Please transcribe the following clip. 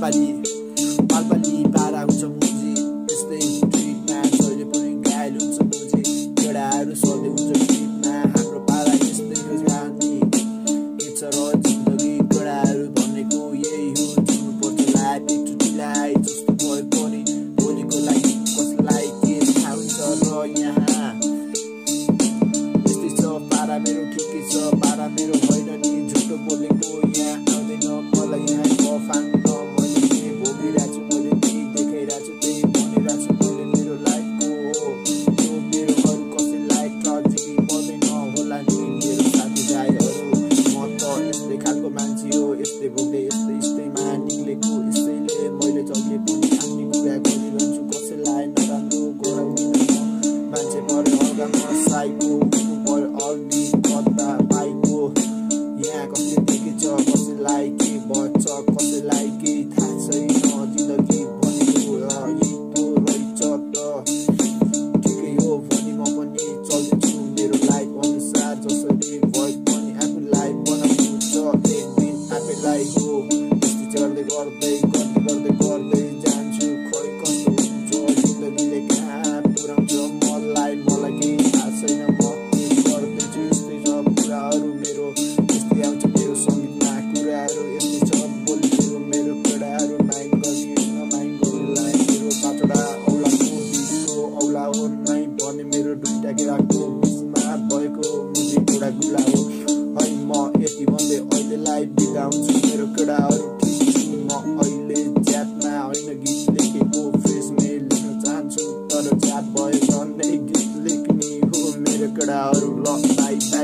पालपाली पारा हुन्छ मुजी यस्तै ट्रिटमा जहिले पनि घायल हुन्छ मुजी केटाहरू सधैँ हुन्छ ट्रिटमा हाम्रो पारा यस्तै हो जानी इट्स र जिन्दगी केटाहरू भनेको यही हो जिउनुपर्छ लाइफ एकचोटिलाई जस्तो भए पनि भोलिको लागि कसलाई के थाहा हुन्छ र यहाँ यस्तै छ पारा मेरो ठिकै छ पारा मेरो होइन नि झुटो बोलेको यहाँ आउँदैन मलाई यहाँ बफाङ बोक्दै यस्तैमा निक्लेको यसैले मैले जहिले पनि आफ्नै कुरा गरिरहन्छु कसैलाई नराम्रो गराउँदिन मान्छे परे अर्कामा साइको परे अल्दी कता पाइको यहाँ कसले देखेछ कसैलाई के भन्छ कसैलाई केही थाहा छैन जिन्दगी भनेको यही पो रहेछ त ठिकै हो भने म पनि चल्दैछु मेरो लाइफ अनुसार जसरी भए पनि आफूलाई बनाउनु छ एक दिन आफैलाई हो यस्तै गर्दै